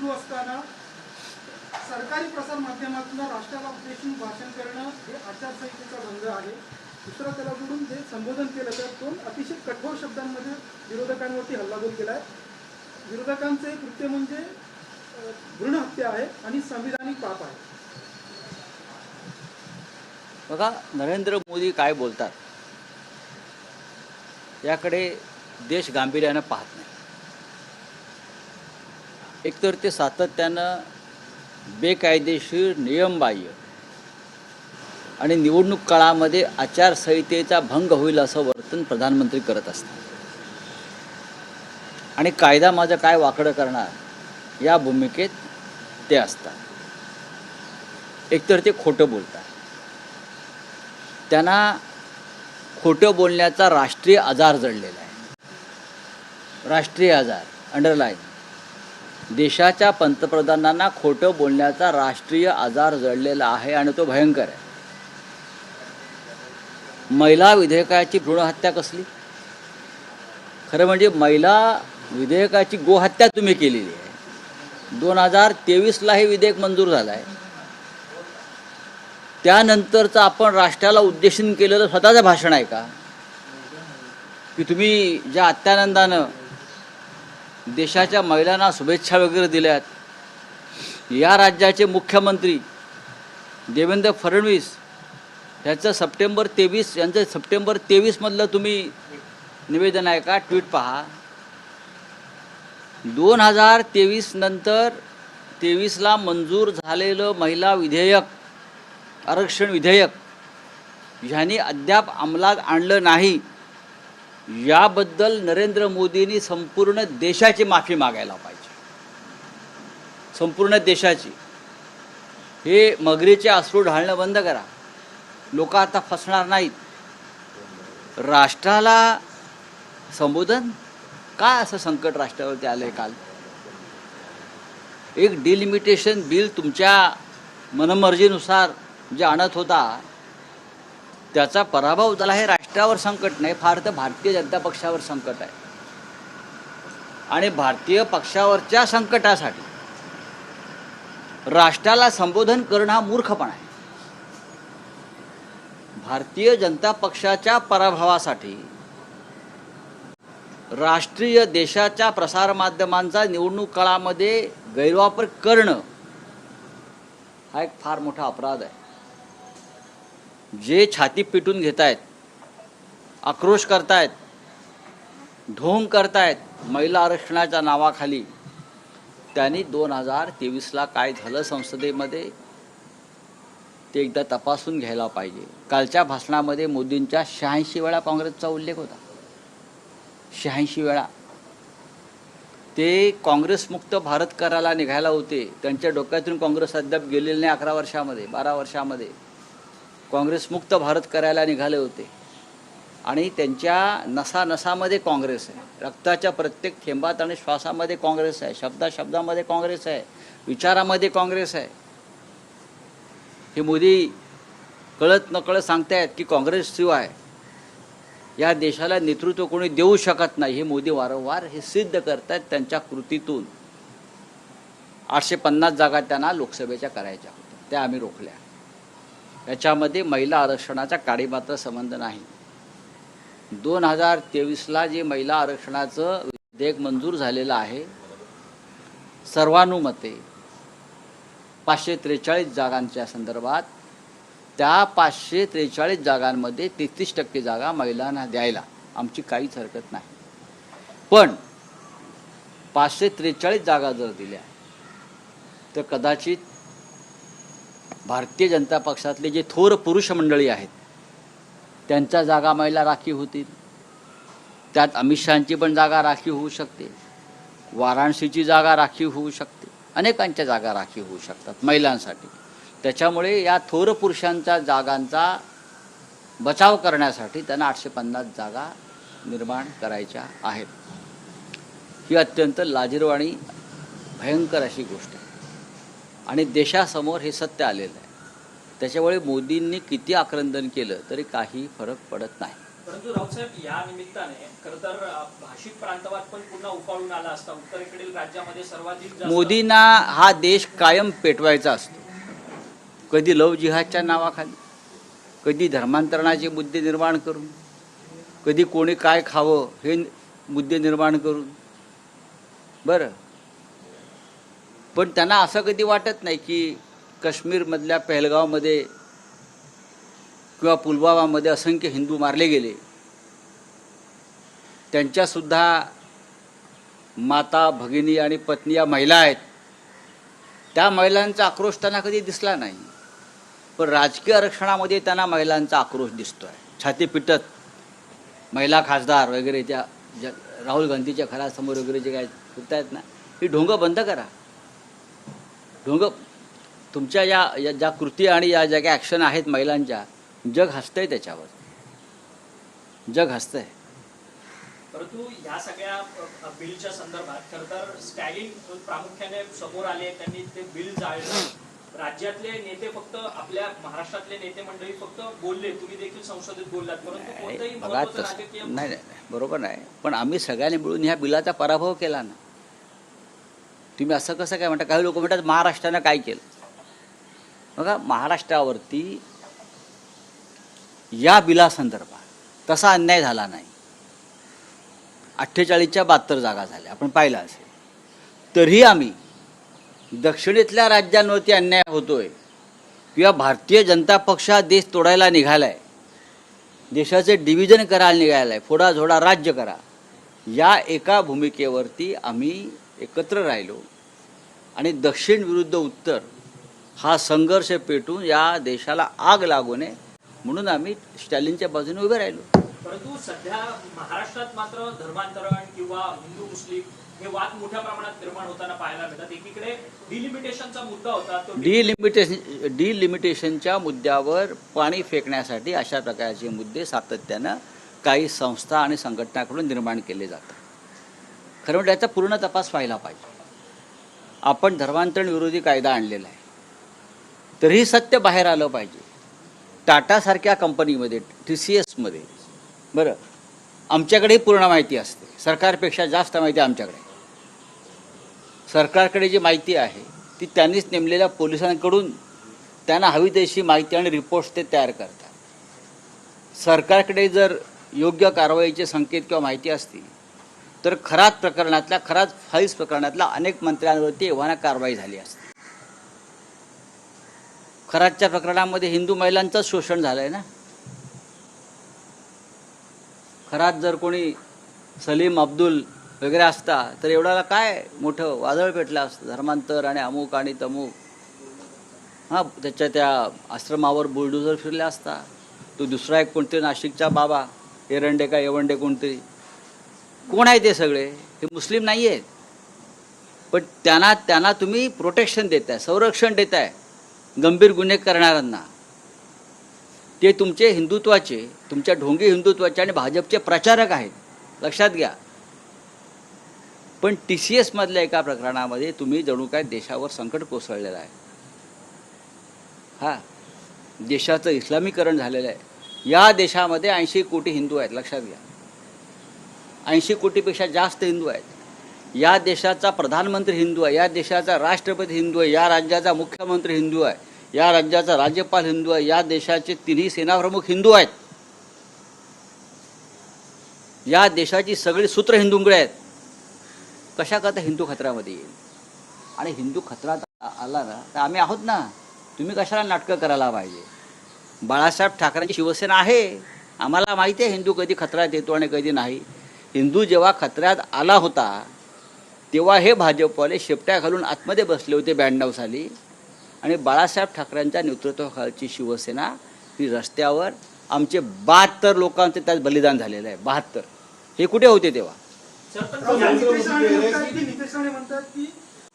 सुरू असताना सरकारी प्रसार माध्यमातून राष्ट्राला उद्देशून भाषण करणं हे आचारसंहितेचा भंग आहे. दुसरं त्याला जोडून जे संबोधन केलं तर दोन अतिशय कठोर शब्दांमध्ये विरोधकांवरती हल्लाबोल केला आहे. विरोधकांचे कृत्य म्हणजे भ्रूण हत्या आहे आणि संविधानिक पाप आहे. बघा, नरेंद्र मोदी काय बोलतात याकडे देश गांभीर्यानं पाहत नाही. एकतर ते सातत्यानं बेकायदेशीर, नियमबाह्य आणि निवडणूक काळामध्ये आचारसंहितेचा भंग होईल असं वर्तन प्रधानमंत्री करत असतात. आणि कायदा माझं काय वाकडं करणार या भूमिकेत ते असतात. एकतर ते खोटं बोलतात. त्यांना खोटं बोलण्याचा राष्ट्रीय आजार जडलेला आहे. राष्ट्रीय आजार अंडरलाईन. देशाच्या पंतप्रधानांना खोटं बोलण्याचा राष्ट्रीय आजार जडलेला आहे आणि तो भयंकर आहे. महिला विधेयकाची भ्रूणहत्या कसली? खरं म्हणजे महिला विधेयकाची गोहत्या तुम्ही केलेली आहे. 2023ला हे विधेयक मंजूर झालं आहे. त्यानंतरचं आपण राष्ट्राला उद्देशून केलेलं स्वतःचं भाषण आहे का? की तुम्ही ज्या अत्यानंदानं देशाच्या महिलांना शुभेच्छा वगैरे दिल्यात, या राज्याचे मुख्यमंत्री देवेंद्र फडणवीस यांचं सप्टेंबर 23 मधलं तुम्ही निवेदन आहे का? ट्विट पहा. 2023 नंतर 23ला मंजूर झालेलं महिला विधेयक, आरक्षण विधेयक ह्यांनी अद्याप अंमलात आणलं नाही. याबद्दल नरेंद्र मोदींनी संपूर्ण देशाची माफी मागायला पाहिजे. संपूर्ण देशाची. हे मगरीचे अश्रू ढाळणं बंद करा. लोक आता फसणार नाहीत. राष्ट्राला संबोधन काय असं संकट राष्ट्रावरती आलंय? काल एक डिलिमिटेशन बिल तुमच्या मनमर्जीनुसार जे आणत होता त्याचा पराभव झाला. हे राष्ट्रावर संकट नाही, फार तर भारतीय जनता पक्षावर संकट आहे. आणि भारतीय पक्षावरच्या संकटासाठी राष्ट्राला संबोधन करणं हा मूर्खपणा आहे. भारतीय जनता पक्षाच्या पराभवासाठी राष्ट्रीय देशाच्या प्रसारमाध्यमांचा निवडणूक काळामध्ये गैरवापर करणं हा एक फार मोठा अपराध आहे. जे छाती पिटून घेत आहेत, आक्रोश करतायत, ढोंग करतायत महिला आरक्षणाच्या नावाखाली, त्यांनी 2023ला काय झालं संसदेमध्ये ते एकदा तपासून घ्यायला पाहिजे. कालच्या भाषणामध्ये मोदींच्या 86 वेळा काँग्रेसचा उल्लेख होता. 86 वेळा. ते काँग्रेसमुक्त भारत करायला निघायला होते. त्यांच्या डोक्यातून काँग्रेस अद्याप गेलेले नाही. 11 वर्षामध्ये 12 वर्षामध्ये काँग्रेसमुक्त भारत करायला निघाले होते. आणि त्यांच्या नसानसामध्ये काँग्रेस आहे. रक्ताच्या प्रत्येक थेंबात आणि श्वासामध्ये काँग्रेस आहे. शब्दामध्ये काँग्रेस आहे. विचारामध्ये काँग्रेस आहे. हे मोदी कळत नकळत सांगतायत की काँग्रेसशिवाय या देशाला नेतृत्व कोणी देऊ शकत नाही. हे मोदी वारंवार हे सिद्ध करतायत त्यांच्या कृतीतून. 850 जागा त्यांना लोकसभेच्या करायच्या होत्या, त्या आम्ही रोखल्या. याच्यामध्ये महिला आरक्षणाचा काडीमात्र संबंध नाही. 2023ला जे महिला आरक्षणाचं विधेयक मंजूर झालेलं आहे, सर्वानुमते 543 जागांच्या संदर्भात, त्या 543 जागांमध्ये 33% जागा महिलांना द्यायला आमची काहीच हरकत नाही. पण 543 जागा जर दिल्या तर कदाचित भारतीय जनता पक्षातले जे थोर पुरुष मंडळी आहेत त्यांच्या जागा महिला राखीव होतील. त्यात अमित शहांची पण जागा राखीव होऊ शकते. वाराणसीची जागा राखीव होऊ शकते. अनेकांच्या जागा राखीव होऊ शकतात महिलांसाठी. त्याच्यामुळे या थोर पुरुषांच्या जागांचा बचाव करण्यासाठी त्यांना 850 जागा निर्माण करायच्या आहेत. ही अत्यंत लाजिरवाणी आणि भयंकर अशी गोष्ट आहे. आणि देशासमोर हे सत्य आलेलं आहे. त्याच्यामुळे मोदींनी किती आक्रंदन केलं तरी काही फरक पडत नाही. परंतु राऊतसाहेब, या निमित्ताने खरं तर भाषिक प्रांतवाद पण पुन्हा उफाळून आला असता. उत्तरेकडील राज्यामध्ये सर्वाधिक जास्त मोदींना हा देश कायम पेटवायचा असतो, कधी लव जिहादच्या नावाखाली, कधी धर्मांतरणाचे मुद्दे निर्माण करून, कधी कोणी काय खावं हे मुद्दे निर्माण करून. बरं, पण त्यांना असं कधी वाटत नाही की काश्मीरमधल्या पहलगावमध्ये किंवा पुलवामामध्ये असंख्य हिंदू मारले गेले, त्यांच्यासुद्धा माता, भगिनी आणि पत्नी या महिला आहेत. त्या महिलांचा आक्रोश त्यांना कधी दिसला नाही. पण राजकीय आरक्षणामध्ये त्यांना महिलांचा आक्रोश दिसतो आहे. छाती पिटत महिला खासदार वगैरे त्या राहुल गांधीच्या घरासमोर वगैरे जे काय फिरत आहेत ना, ही ढोंग बंद करा. ढोंग तुमच्या ज्या कृती आणि या ज्या काही ॲक्शन आहेत महिलांच्या, जग हसतंय त्याच्यावर, जग हसतंय. परंतु या सगळ्या बिलच्या संदर्भात खरं तर स्टॅलिन प्रामुख्याने समोर आले. त्यांनी ते बिल जाळलं. राज्यातले नेते फक्त, आपल्या महाराष्ट्रातले नेते मंडळी फक्त बोलले, तुम्ही देखील संसदेत बोललात, परंतु कोणतंही बघा महत्त्वाचं तसं राजकीय नाही, बरोबर नाही. पण आम्ही सगळ्यांनी मिळून ह्या बिलाचा पराभव केला ना. तुम्ही असं कसं काय म्हणता? काही लोक म्हणतात महाराष्ट्रानं काय केलं. बघा, महाराष्ट्रावरती या बिलासंदर्भात तसा अन्याय झाला नाही. 48च्या 72 जागा झाल्या, आपण पाहिलं असेल. तरीही आम्ही दक्षिणेतल्या राज्यांवरती अन्याय होतोय किंवा भारतीय जनता पक्ष हा देश तोडायला निघाला आहे, देशाचे डिव्हिजन करायला निघाला आहे, फोडाझोडा राज्य करा, या एका भूमिकेवरती आम्ही एकत्र राहिलो आणि दक्षिण विरुद्ध उत्तर हा संघर्ष पेटून या देशाला आग लागू नये म्हणून आम्ही स्टॅलिनच्या बाजूने उभे राहिलो. परंतु सध्या महाराष्ट्रात मात्र धर्मांतरण किंवा हिंदू मुस्लिम हे वाद मोठ्या प्रमाणात निर्माण होताना पाहायला मिळतात. एकीकडे डिलिमिटेशनचा मुद्दा होता, तो डिलिमिटेशनच्या मुद्द्यावर पाणी फेकण्यासाठी अशा प्रकारचे मुद्दे सातत्यानं काही संस्था आणि संघटनाकडून निर्माण केले जातात. खरं म्हणजे याचा पूर्ण तपास व्हायला पाहिजे. आपण धर्मांतरण विरोधी कायदा आणलेला आहे, तरीही सत्य बाहेर आलं पाहिजे. टाटासारख्या कंपनीमध्ये, TCSमध्ये, बरं, आमच्याकडेही पूर्ण माहिती असते, सरकारपेक्षा जास्त माहिती आमच्याकडे. सरकारकडे जी माहिती आहे ती त्यांनीच नेमलेल्या पोलिसांकडून त्यांना हवी तशी माहिती आणि रिपोर्ट्स ते तयार करतात. सरकारकडे जर योग्य कारवाईचे संकेत किंवा माहिती असतील तर खरात फाईल्स प्रकरणातल्या अनेक मंत्र्यांवरती एव्हाना कारवाई झाली असते. खरातच्या प्रकरणामध्ये हिंदू महिलांचंच शोषण झालं आहे ना. खरात जर कोणी सलीम अब्दुल वगैरे असता तर एवढ्याला काय मोठं वादळ पेटलं असतं, धर्मांतर आणि अमुक आणि तमुक. हां, त्याच्या त्या आश्रमावर बुलडोझर फिरला असता. तो दुसरा एक कोणतरी नाशिकचा बाबा, एरंडे का येवंडे कोणतरी, कोण आहे ते सगळे? हे मुस्लिम नाही आहेत. पण त्यांना तुम्ही प्रोटेक्शन देताय, संरक्षण देताय गंभीर गुन्हे करणाऱ्यांना. ते तुमचे हिंदुत्वाचे, तुमच्या ढोंगी हिंदुत्वाचे आणि भाजपचे प्रचारक आहेत, लक्षात घ्या. पण TCSमधल्या एका प्रकरणामध्ये तुम्ही जणू काय देशावर संकट कोसळलेलं आहे. हां, देशाचं इस्लामीकरण झालेलं आहे. या देशामध्ये 80 कोटी हिंदू आहेत, लक्षात घ्या. 80 कोटीपेक्षा जास्त हिंदू आहेत. या देशाचा प्रधानमंत्री हिंदू आहे, या देशाचा राष्ट्रपती हिंदू आहे, या राज्याचा मुख्यमंत्री हिंदू आहे, या राज्याचा राज्यपाल हिंदू आहे, या देशाचे तिन्ही सेनाप्रमुख हिंदू आहेत, या देशाची सगळी सूत्र हिंदूंकडे आहेत. कशा करता हिंदू खतऱ्यामध्ये येईल? आणि हिंदू खतरा आला ना तर आम्ही आहोत ना. तुम्ही कशाला नाटकं करायला पाहिजे? बाळासाहेब ठाकरेंची शिवसेना आहे, आम्हाला माहिती आहे हिंदू कधी खतऱ्यात येतो आणि कधी नाही. हिंदू जेव्हा खतऱ्यात आला होता तेव्हा हे भाजपवाले शेपट्या घालून आतमध्ये बसले होते 92 साली, आणि बाळासाहेब ठाकरेंच्या नेतृत्वाखालची शिवसेना ही रस्त्यावर, आमचे 72 लोकांचे त्यात बलिदान झालेलं आहे. 72. हे कुठे होते तेव्हा? नितेश राणे म्हणतात की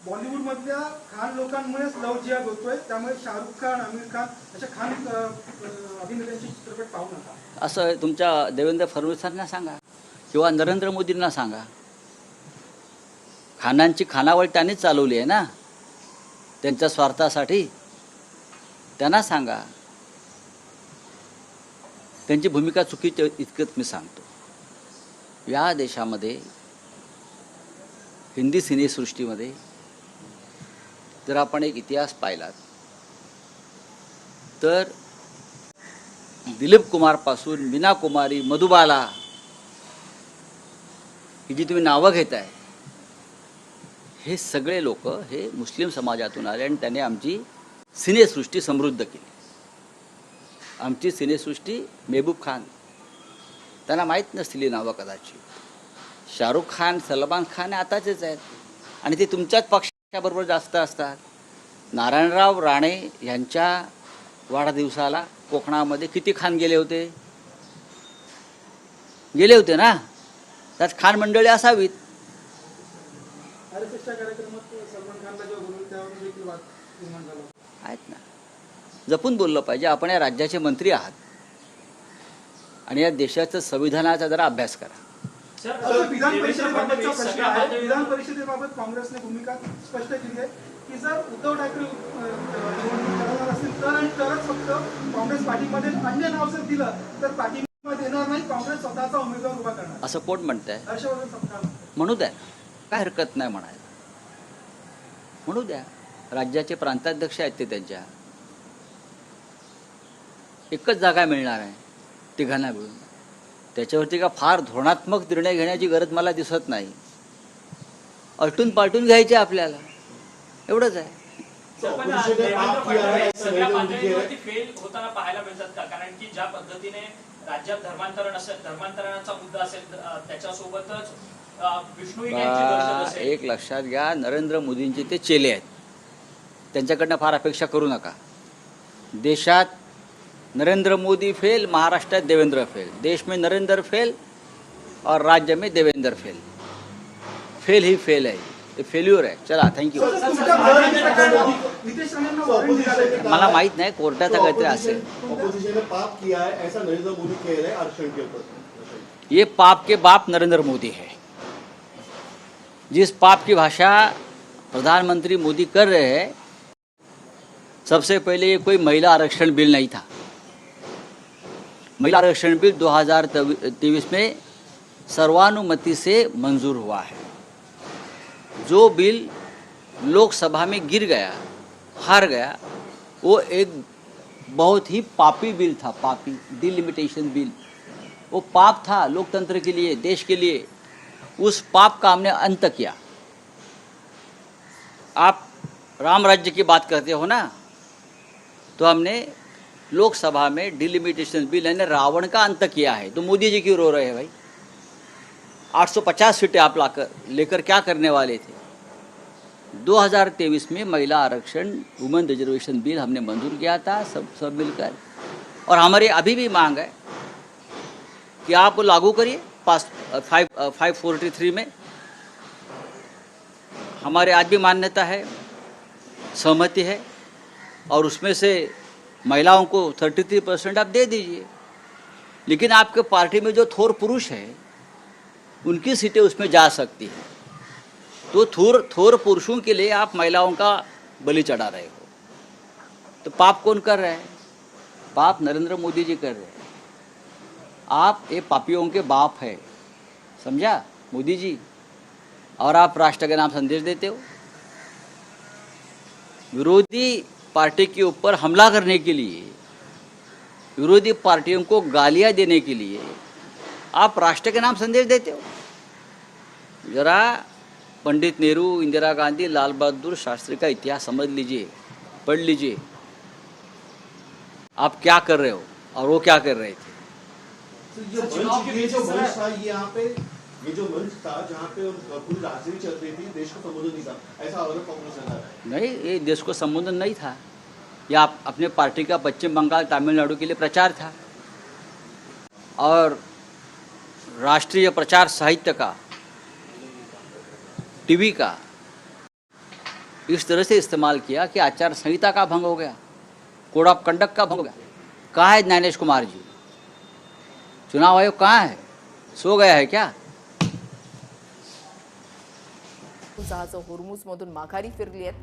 बॉलिवूड मधल्या खान लोकांमुळेच लव जिहाद होतोय, त्यामुळे शाहरुख खान, आमिर खान अशा खान अभिनेत्यांचे चित्रपट पाहू नका. असं तुमच्या देवेंद्र फडणवीसांना सांगा किंवा नरेंद्र मोदींना सांगा. खानांची खानावळ त्यांनीच चालवली आहे ना त्यांच्या स्वार्थासाठी. त्यांना सांगा. त्यांची भूमिका चुकीची इतकंच मी सांगतो। या देशामध्ये हिंदी सिनेसृष्टीमध्ये जर आपण एक इतिहास पाहिलात तर दिलीप कुमारपासून मीना कुमारी, मधुबाला ही जी तुम्ही नावं घेताय, हे सगळे लोक हे मुस्लिम समाजातून आले आणि त्याने आमची सिनेसृष्टी समृद्ध केली। आमची सिनेसृष्टी महबूब खान, त्यांना माहीत नसतील ही नावं कदाचित, शाहरुख खान, सलमान खान आताचेच आहेत आणि ते तुमच्याच पक्षाबरोबर जास्त असतात। नारायणराव राणे यांच्या वाढदिवसाला कोकणामध्ये किती खान गेले होते? गेले होते ना, त्यात खान मंडळी असावीत। RSSच्या कार्यक्रमात सलमान खानला जेव्हा बोलवलं त्यावर देखील वाद निर्माण झाला। आहेत ना, जपून बोललं पाहिजे। आपण या राज्याचे मंत्री आहात आणि या देशाचं संविधानाचा जरा अभ्यास करा। असं विधान परिषदेबाबतचा प्रश्न आहे। विधान परिषदेबाबत काँग्रेसने भूमिका स्पष्ट केली आहे की जर उद्धव ठाकरे निवडणूक लढवणार असतील तर आणि तरच फक्त काँग्रेस पाठिंबा देईल, अन्य नाव जर दिलं तर पाठिंबा देणार नाही, काँग्रेस स्वतःचा उमेदवार उभा करणार, असं कोण म्हणतंय? हर्षवर्धन सपकाळ म्हणू द्या, काय हरकत नाही म्हणायला, म्हणू द्या। राज्याचे प्रांताध्यक्ष आहेत ते, त्यांच्या एकच जागा मिळणार आहे तिघांना मिळून, त्याच्यावरती का फार धोरणात्मक निर्णय घेण्याची गरज मला दिसत नाही। अलटून पालटून घ्यायचे आपल्याला, एवढंच आहे। पण देवेंद्र फडणवीस सगळ्या पातळीवरती फेल होताना पाहायला मिळतात का? कारण की ज्या पद्धतीने राज्यात धर्मांतरणाचा मुद्दा असेल, त्याच्यासोबतच विष्णू यांची गरज असेल। एक लक्षात घ्या, नरेंद्र मोदींचे ते चेले आहेत, त्यांच्याकडनं फार अपेक्षा करू नका। देशात नरेंद्र मोदी फेल, महाराष्ट्रात देवेंद्र फेल, देश में नरेंद्र फेल और राज्य में देवेंद्र फेल। फेल ही फेल है, ये फेल्यूर आहे। चला, थँक्यू। नितेश राणेंना वॉरंट निघालं मला माहित नाही, कोर्टाचा काहीतरी असेल। ऑपोजिशन ने पाप किया है ऐसा नरेंद्र मोदी कह रहे हैं आरक्षण के ऊपर। ये पाप के बाप नरेंद्र मोदी है। जिस पाप की भाषा प्रधानमंत्री मोदी कर रहे हैं, सबसे पहले ये कोई महिला आरक्षण बिल नहीं था। महिला आरक्षण बिल 2023 में सर्वानुमति से मंजूर हुआ है। जो बिल लोकसभा में गिर गया, हार गया, वो एक बहुत ही पापी बिल था, पापी डिलिमिटेशन बिल। वो पाप था लोकतंत्र के लिए, देश के लिए। उस पाप का हमने अंत किया। आप राम राज्य की बात करते हो ना, तो हमने लोकसभा में डिलिमिटेशन बिल यानी रावण का अंत किया है। तो मोदी जी क्यों रो रहे हैं भाई? 850 सीटें आप लेकर क्या करने वाले थे? 2023 में महिला आरक्षण, वुमेन रिजर्वेशन बिल हमने मंजूर किया था, सब मिलकर। और हमारी अभी भी मांग है कि आप लागू करिए। 543 में हमारे आज भी मान्यता है, सहमति है, और उसमें से महिलाओं को 33% आप दे दीजिए। लेकिन आपके पार्टी में जो थोर पुरुष है, उनकी सीटें उसमें जा सकती हैं। तो थोर पुरुषों के लिए आप महिलाओं का बलि चढ़ा रहे हो। तो पाप कौन कर रहे हैं? पाप नरेंद्र मोदी जी कर रहे हैं। आप ये पापियों के बाप है, समझा मोदी जी? और आप राष्ट्र के नाम संदेश देते हो। विरोधी पार्टी के ऊपर हमला करने के लिए, विरोधी पार्टियों को गालियां देने के लिए आप राष्ट्र के नाम संदेश देते हो। जरा पंडित नेहरू, इंदिरा गांधी, लाल बहादुर शास्त्री का इतिहास समझ लीजिए, पढ़ लीजिए। आप क्या कर रहे हो और वो क्या कर रहे थे। ये जो मंच था, यहाँ पे ये जो मंच था जहाँ पे पूरी राजनीति चल रही थी, देश को संबोधन नहीं था, ऐसा आरोप कांग्रेस ने लगाया। नहीं, ये देश को संबोधन नहीं था। यह अपने पार्टी का पश्चिम बंगाल, तमिलनाडु के लिए प्रचार था और राष्ट्रीय प्रचार साहित्य का, टीवी का इस तरह से इस्तेमाल किया कि आचार संहिता का भंग हो गया, कोड ऑफ कंडक्ट का भंग हो गया। कहाँ है ज्ञानेश कुमार जी? चुनाव आयोग कहाँ है? सो गया है क्या? जहाजं होर्मुझमधून माघारी फिरली आहेत।